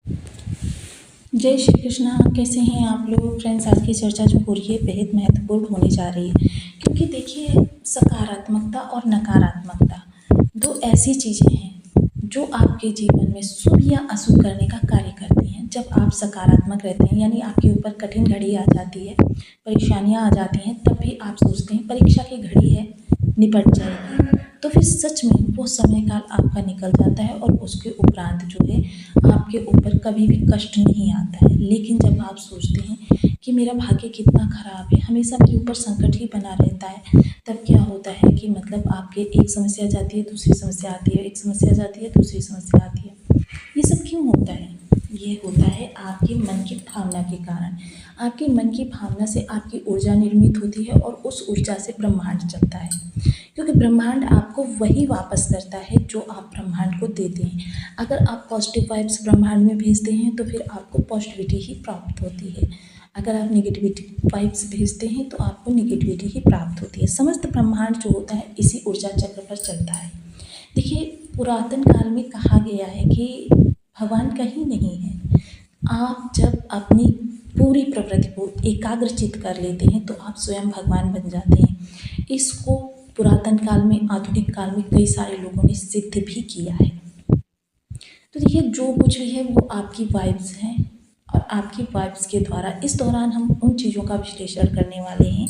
जय श्री कृष्णा। कैसे हैं आप लोग फ्रेंड्स? आज की चर्चा जो हो रही है बेहद महत्वपूर्ण होने जा रही है, क्योंकि देखिए सकारात्मकता और नकारात्मकता दो ऐसी चीज़ें हैं जो आपके जीवन में शुभ या अशुभ करने का कार्य करती हैं। जब आप सकारात्मक रहते हैं यानी आपके ऊपर कठिन घड़ी आ जाती है, परेशानियां आ जाती हैं, तब भी आप सोचते हैं परीक्षा की घड़ी है, निपट जाएगी, तो फिर सच में वो समय काल आपका निकल जाता है और उसके उपरांत जो है आपके ऊपर कभी भी कष्ट नहीं आता है। लेकिन जब आप सोचते हैं कि मेरा भाग्य कितना खराब है, हमेशा मेरे ऊपर संकट ही बना रहता है, तब क्या होता है कि मतलब आपके एक समस्या जाती है, दूसरी समस्या आती है, एक समस्या जाती है, दूसरी समस्या आती है। ये सब क्यों होता है? ये होता है आपके मन की भावना के कारण। आपके मन की भावना से आपकी ऊर्जा निर्मित होती है और उस ऊर्जा से ब्रह्मांड चलता है, क्योंकि ब्रह्मांड आपको वही वापस करता है जो आप ब्रह्मांड को देते हैं। अगर आप पॉजिटिव वाइब्स ब्रह्मांड में भेजते हैं तो फिर आपको पॉजिटिविटी ही प्राप्त होती है। अगर आप नेगेटिविटी वाइब्स भेजते हैं तो आपको नेगेटिविटी ही प्राप्त होती है। समस्त ब्रह्मांड जो होता है इसी ऊर्जा चक्र पर चलता है। देखिए, पुरातन काल में कहा गया है कि भगवान कहीं नहीं है। आप जब अपनी पूरी प्रवृत्ति को एकाग्रचित कर लेते हैं तो आप स्वयं भगवान बन जाते हैं। इसको पुरातन काल में, आधुनिक काल में कई सारे लोगों ने सिद्ध भी किया है। तो देखिए, जो कुछ भी है वो आपकी वाइब्स हैं और आपकी वाइब्स के द्वारा इस दौरान हम उन चीज़ों का विश्लेषण करने वाले हैं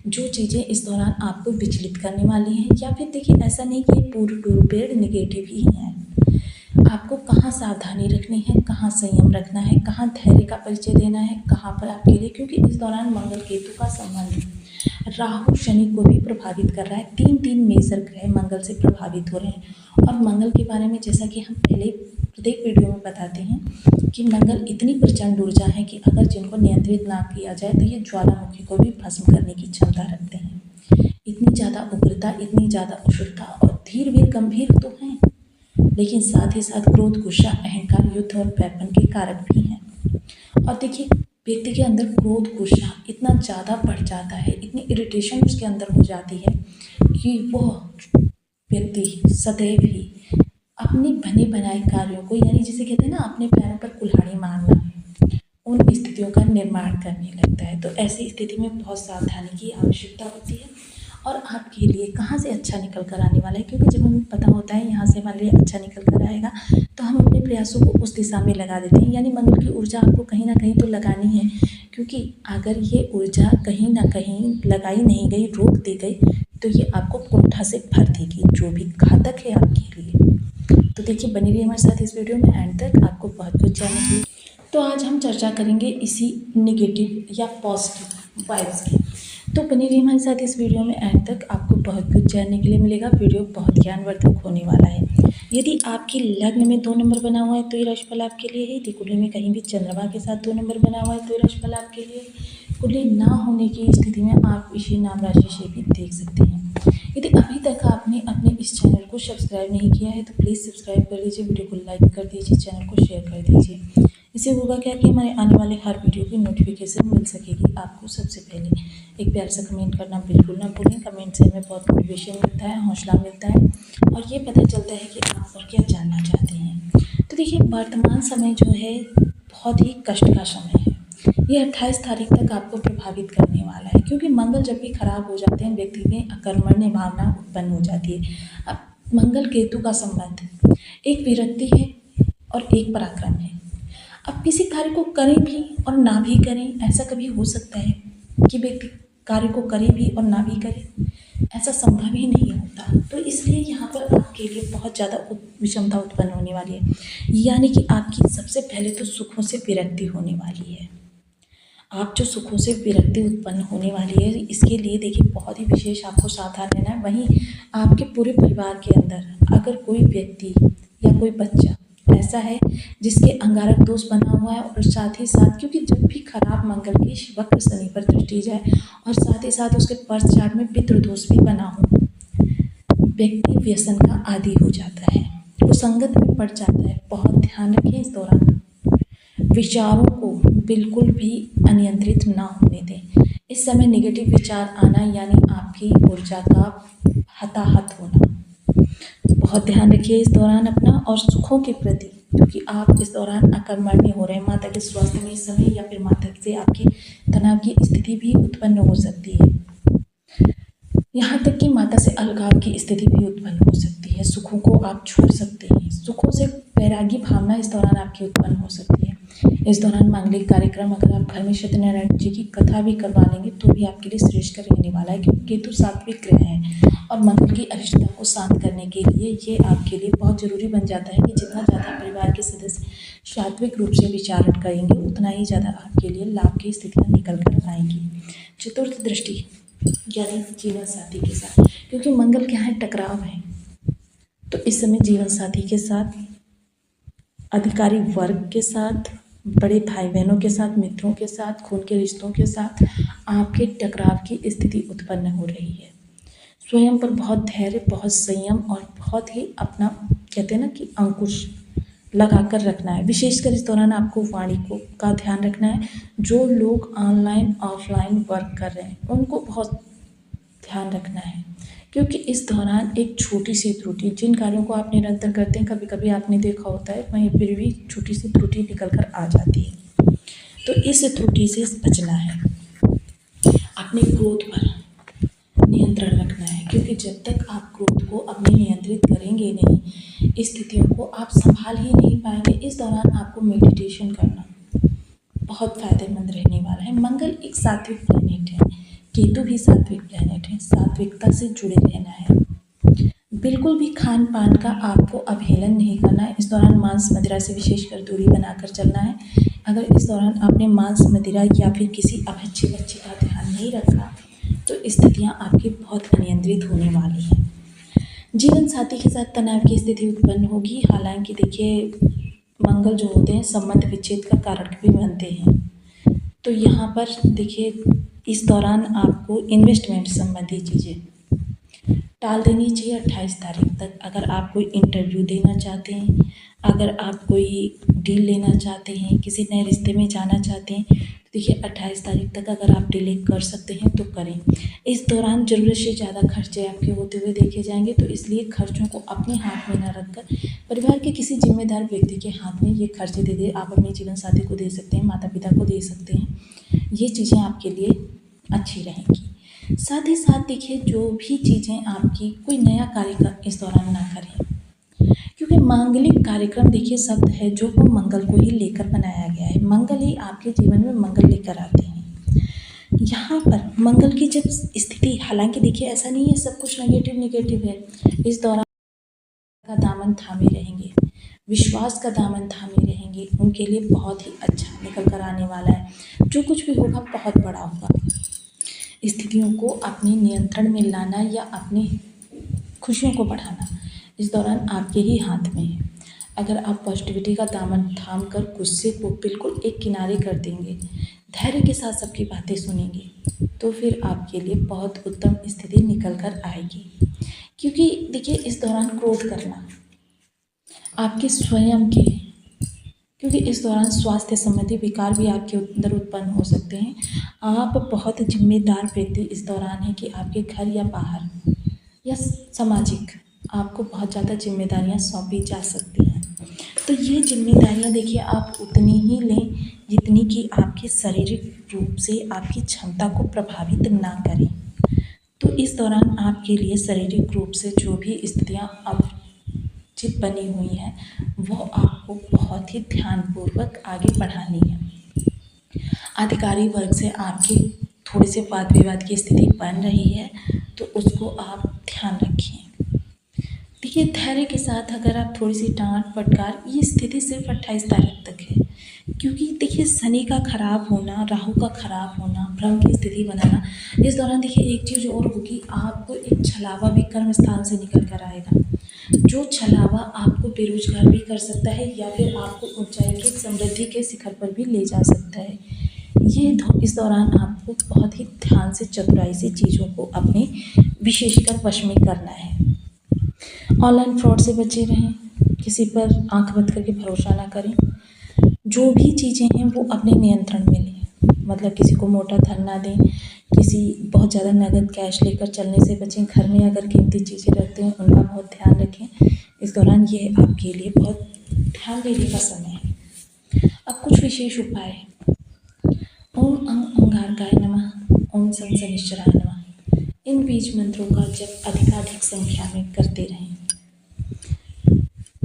जो चीज़ें इस दौरान आपको विचलित करने वाली हैं। या फिर देखिए, ऐसा नहीं कि पूर्ण रूप से निगेटिव ही हैं। आपको कहाँ सावधानी रखनी है, कहाँ संयम रखना है, कहाँ धैर्य का परिचय देना है, कहाँ पर आपके लिए, क्योंकि इस दौरान मंगल केतु का संबंध राहु शनि को भी प्रभावित कर रहा है। तीन मेजर ग्रह मंगल से प्रभावित हो रहे हैं। और मंगल के बारे में जैसा कि हम पहले प्रत्येक वीडियो में बताते हैं कि मंगल इतनी प्रचंड ऊर्जा है कि अगर जिनको नियंत्रित ना किया जाए तो ये ज्वालामुखी को भी भस्म करने की क्षमता रखते हैं। इतनी ज़्यादा उग्रता, इतनी ज़्यादा उष्णता और धीर वीर गंभीर तो हैं, लेकिन साथ ही साथ क्रोध, गुस्सा, अहंकार, युद्ध और पैपन के कारक भी हैं। और देखिए, व्यक्ति के अंदर क्रोध, गुस्सा इतना ज़्यादा बढ़ जाता है, इतनी इरिटेशन उसके अंदर हो जाती है कि वह व्यक्ति सदैव ही अपने बने बनाए कार्यों को, यानी जिसे कहते हैं ना अपने पैरों पर कुल्हाड़ी मारना, उन स्थितियों का निर्माण करने लगता है। तो ऐसी स्थिति में बहुत सावधानी की आवश्यकता होती है। और आपके लिए कहाँ से अच्छा निकल कर आने वाला है, क्योंकि जब हमें पता होता है यहाँ से हमारे लिए अच्छा निकल कर आएगा तो हम अपने प्रयासों को उस दिशा में लगा देते हैं। यानी मंगल की ऊर्जा आपको कहीं ना कहीं तो लगानी है, क्योंकि अगर ये ऊर्जा कहीं ना कहीं लगाई नहीं गई, रोक दी गई, तो ये आपको कुंठा से भर देगी, जो भी घातक है आपके लिए। तो देखिए, बने रहिए हमारे साथ इस वीडियो में एंड तक, आपको बहुत कुछ जानने के लिए। तो आज हम चर्चा करेंगे इसी नेगेटिव या पॉजिटिव वाइब्स की। तो बने रहिए हमारे साथ इस वीडियो में एंड तक, आपको बहुत कुछ जानने के लिए मिलेगा। वीडियो बहुत ज्ञानवर्धक होने वाला है। यदि आपकी लग्न में 2 नंबर बना हुआ है तो ये राशिफल आपके लिए है। यदि कुंडली में कहीं भी चंद्रमा के साथ 2 नंबर बना हुआ है तो ये राशिफल आपके लिए। कुंडली ना होने की स्थिति में आप इसी नाम राशि से भी देख सकते हैं। यदि अभी तक आपने अपने इस चैनल को सब्सक्राइब नहीं किया है तो प्लीज़ सब्सक्राइब कर लीजिए, वीडियो को लाइक कर दीजिए, चैनल को शेयर कर दीजिए। इससे होगा क्या कि हमारे आने वाले हर वीडियो की नोटिफिकेशन मिल सकेगी आपको सबसे पहले। एक प्यार सा कमेंट करना बिल्कुल ना भूलें। कमेंट से हमें बहुत मोटिवेशन मिलता है, हौसला मिलता है और ये पता चलता है कि आप और क्या जानना चाहते हैं। तो देखिए, वर्तमान समय जो है बहुत ही कष्ट का समय है। ये 28 तारीख तक आपको प्रभावित करने वाला है, क्योंकि मंगल जब भी खराब हो जाते हैं व्यक्ति में अकर्मण्य भावना उत्पन्न हो जाती है। अब मंगल केतु का संबंध एक विरक्ति है और एक पराक्रम है। अब किसी कार्य को करें भी और ना भी करें, ऐसा कभी हो सकता है कि व्यक्ति कार्य को करे भी और ना भी करे? ऐसा संभव ही नहीं होता। तो इसलिए यहाँ पर आपके लिए बहुत ज़्यादा विषमता उत्पन्न होने वाली है, यानी कि आपकी सबसे पहले तो सुखों से विरक्ति होने वाली है। आप जो सुखों से विरक्ति उत्पन्न होने वाली है, इसके लिए देखिए बहुत ही विशेष आपको सावधान रहना है। वहीं आपके पूरे परिवार के अंदर अगर कोई व्यक्ति या कोई बच्चा ऐसा है जिसके अंगारक दोष बना हुआ है, और साथ ही साथ क्योंकि जब भी खराब मंगल की वक्र शनि पर दृष्टि जाए और साथ ही साथ उसके पर्थ चार्ट में पितृ दोष भी बना हो, व्यक्ति व्यसन का आदी हो जाता है, कुसंगत में पड़ जाता है। बहुत ध्यान रखें इस दौरान, विचारों को बिल्कुल भी अनियंत्रित ना होने दें। इस समय नेगेटिव विचार आना यानी आपकी ऊर्जा का हताहत होना। बहुत ध्यान रखिए इस दौरान अपना, और सुखों के प्रति क्योंकि आप इस दौरान अकर्मण्य हो रहे हैं। माता के स्वास्थ्य में इस समय या फिर माता से आपकी तनाव की स्थिति भी उत्पन्न हो सकती है। यहाँ तक कि माता से अलगाव की स्थिति भी उत्पन्न हो सकती है। सुखों को आप छोड़ सकते हैं। सुखों से वैरागी भावना इस दौरान आपकी उत्पन्न हो सकती है। इस दौरान मांगलिक कार्यक्रम अगर आप घर में सत्यनारायण जी की कथा भी करवा लेंगे तो भी आपके लिए श्रेष्ठ रहने वाला है, क्योंकि केतु सात्विक ग्रह है और मंगल की अरिष्टता को शांत करने के लिए ये आपके लिए बहुत जरूरी बन जाता है कि जितना ज़्यादा परिवार के सदस्य सात्विक रूप से विचार करेंगे उतना ही ज़्यादा आपके लिए लाभ की स्थितियाँ निकल कर आएंगी। चतुर्थ दृष्टि यानी जीवन साथी के साथ, क्योंकि मंगल क्या है, टकराव है, तो इस समय जीवन साथी के साथ, अधिकारी वर्ग के साथ, बड़े भाई बहनों के साथ, मित्रों के साथ, खून के रिश्तों के साथ आपके टकराव की स्थिति उत्पन्न हो रही है। स्वयं पर बहुत धैर्य, बहुत संयम और बहुत ही अपना कहते हैं ना कि अंकुश लगाकर रखना है। विशेषकर इस दौरान आपको वाणी को का ध्यान रखना है। जो लोग ऑनलाइन ऑफलाइन वर्क कर रहे हैं उनको बहुत ध्यान रखना है, क्योंकि इस दौरान एक छोटी सी त्रुटि, जिन कार्यों को आप निरंतर करते हैं, कभी कभी आपने देखा होता है वहीं फिर भी छोटी सी त्रुटि निकल कर आ जाती है, तो इस त्रुटि से बचना है। अपने क्रोध पर नियंत्रण रखना है, क्योंकि जब तक आप क्रोध को अपने नियंत्रित करेंगे नहीं, स्थितियों को आप संभाल ही नहीं पाएंगे। इस दौरान आपको मेडिटेशन करना बहुत फायदेमंद रहने वाला है। मंगल एक सात्विक प्लैनेट है, केतु भी सात्विक प्लैनेट है। सात्विकता से जुड़े रहना है। बिल्कुल भी खान पान का आपको अवहेलन नहीं करना है। इस दौरान मांस मदिरा से विशेषकर दूरी बनाकर चलना है। अगर इस दौरान आपने मांस मदिरा या फिर किसी अभच्छे बच्चे का ध्यान नहीं रखा तो स्थितियां आपकी बहुत अनियंत्रित होने वाली हैं। जीवन साथी के साथ तनाव की स्थिति उत्पन्न होगी। हालांकि देखिए, मंगल जो होते हैं संबंध विच्छेद का कारण भी बनते हैं, तो यहाँ पर देखिए इस दौरान आपको इन्वेस्टमेंट संबंधी चीज़ें टाल देनी चाहिए 28 तारीख तक। अगर आप कोई इंटरव्यू देना चाहते हैं, अगर आप कोई डील लेना चाहते हैं, किसी नए रिश्ते में जाना चाहते हैं, तो देखिए 28 तारीख तक अगर आप डिले कर सकते हैं तो करें। इस दौरान ज़रूरत से ज़्यादा खर्चे आपके होते हुए देखे जाएंगे, तो इसलिए खर्चों को अपने हाथ में न रखकर परिवार के किसी जिम्मेदार व्यक्ति के हाथ में ये खर्चे दे दे। आप अपने जीवन साथी को दे सकते हैं, माता पिता को दे सकते हैं। ये चीज़ें आपके लिए अच्छी रहेंगी। साथ ही साथ देखिए, जो भी चीज़ें आपकी कोई नया कार्य इस दौरान ना करें, क्योंकि मांगलिक कार्यक्रम देखिए शब्द है जो वो मंगल को ही लेकर बनाया गया है। मंगल ही आपके जीवन में मंगल लेकर आते हैं। यहाँ पर मंगल की जब स्थिति, हालांकि देखिए ऐसा नहीं है सब कुछ नेगेटिव है। इस दौरान का दामन थामे रहेंगे, विश्वास का दामन थामे रहेंगे, उनके लिए बहुत ही अच्छा निकल कर आने वाला है। जो कुछ भी होगा बहुत बड़ा होगा। स्थितियों को अपने नियंत्रण में लाना या अपनी खुशियों को बढ़ाना इस दौरान आपके ही हाथ में है। अगर आप पॉजिटिविटी का दामन थाम कर गुस्से को बिल्कुल एक किनारे कर देंगे, धैर्य के साथ सबकी बातें सुनेंगे, तो फिर आपके लिए बहुत उत्तम स्थिति निकल कर आएगी। क्योंकि देखिए इस दौरान क्रोध करना आपके स्वयं के, क्योंकि इस दौरान स्वास्थ्य संबंधी विकार भी आपके अंदर उत्पन्न हो सकते हैं। आप बहुत जिम्मेदार व्यक्ति इस दौरान है कि आपके घर या बाहर या सामाजिक आपको बहुत ज़्यादा जिम्मेदारियां सौंपी जा सकती हैं। तो ये जिम्मेदारियां देखिए आप उतनी ही लें जितनी कि आपके शारीरिक रूप से आपकी क्षमता को प्रभावित ना करें। तो इस दौरान आपके लिए शारीरिक रूप से जो भी स्थितियाँ अब चित बनी हुई हैं वो आपको बहुत ही ध्यानपूर्वक आगे बढ़ानी है। अधिकारी वर्ग से आपके थोड़े से वाद विवाद की स्थिति बन रही है, तो उसको आप ध्यान रखिए। देखिए धैर्य के साथ अगर आप थोड़ी सी डांट फटकार, ये स्थिति सिर्फ 28 तारीख तक है, क्योंकि देखिए शनि का खराब होना, राहु का खराब होना, भ्रम की स्थिति बनाना, इस दौरान देखिए एक चीज़ और होगी, आपको एक छलावा भी कर्म स्थान से निकल कर आएगा। जो छलावा आपको बेरोजगार भी कर सकता है या फिर आपको ऊंचाई के समृद्धि के शिखर पर भी ले जा सकता है। ये इस दौरान आपको बहुत ही ध्यान से चतुराई से चीज़ों को अपने विशेषकर वश में करना है। ऑनलाइन फ्रॉड से बचे रहें, किसी पर आंख बंद करके भरोसा ना करें। जो भी चीज़ें हैं वो अपने नियंत्रण में लें, मतलब किसी को मोटा धन ना दें, किसी बहुत ज़्यादा नगद कैश लेकर चलने से बचें। घर में अगर कीमती चीज़ें रखते हैं उनका बहुत ध्यान रखें। इस दौरान ये आपके लिए बहुत ध्यान देने का समय है। अब कुछ विशेष उपाय। ओम अंगारकाय नमः, ओम सन शनिश्चराय नमः। इन बीज मंत्रों का जप अधिकाधिक संख्या में करते रहें।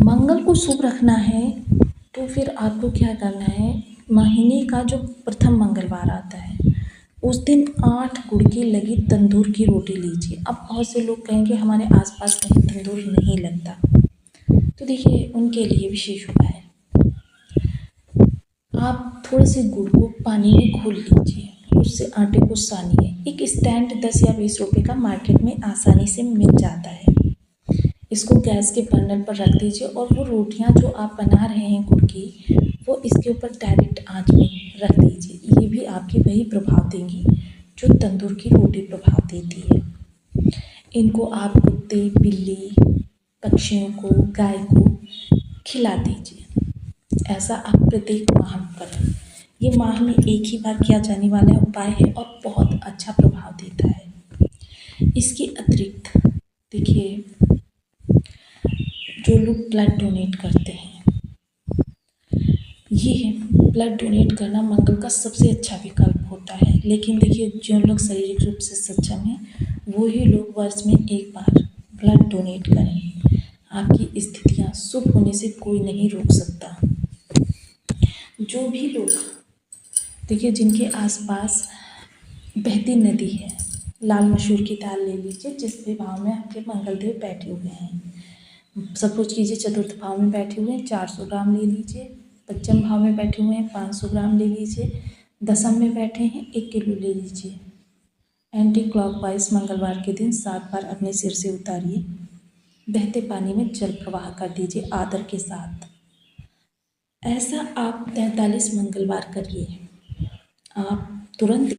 मंगल को शुभ रखना है तो फिर आपको क्या करना है, महीने का जो प्रथम मंगलवार आता है उस दिन 8 गुड़ की लगी तंदूर की रोटी लीजिए। अब बहुत से लोग कहेंगे हमारे आसपास कहीं तंदूर नहीं लगता, तो देखिए उनके लिए विशेष उपाय है। आप थोड़े से गुड़ को पानी में घोल लीजिए, उससे आटे को सानिए। एक स्टैंड 10 या 20 रुपए का मार्केट में आसानी से मिल जाता है। इसको गैस के बर्नर पर रख दीजिए और वो रोटियां जो आप बना रहे हैं गुड़ की, वो इसके ऊपर डायरेक्ट आंच में रख दीजिए। ये भी आपकी वही प्रभाव देंगी जो तंदूर की रोटी प्रभाव देती है। इनको आप कुत्ते, बिल्ली, पक्षियों को, गाय को खिला दीजिए। ऐसा आप प्रत्येक माह करें। ये माह में एक ही बार किया जाने वाला उपाय है और बहुत अच्छा प्रभाव देता है। इसके अतिरिक्त देखिए, जो लोग ब्लड डोनेट करते हैं, ये ब्लड डोनेट करना मंगल का सबसे अच्छा विकल्प होता है। लेकिन देखिए, जो लोग शारीरिक रूप से सक्षम हैं वही लोग वर्ष में एक बार ब्लड डोनेट करें। आपकी स्थितियाँ शुभ होने से कोई नहीं रोक सकता। जो भी लोग देखिए जिनके आसपास बहती नदी है, लाल मसूर की दाल ले लीजिए जिस भी भाव में आपके मंगलदेव बैठे हुए हैं। सपोज कीजिए चतुर्थ भाव में बैठे हुए हैं, 400 ग्राम ले लीजिए। पंचम भाव में बैठे हुए हैं, 500 ग्राम ले लीजिए। दशम में बैठे हैं, 1 किलो ले लीजिए। एंटी क्लॉकवाइज मंगलवार के दिन 7 बार अपने सिर से उतारिए। बहते पानी में जल प्रवाह कर दीजिए आदर के साथ। ऐसा आप 43 मंगलवार करिए, आप तुरंत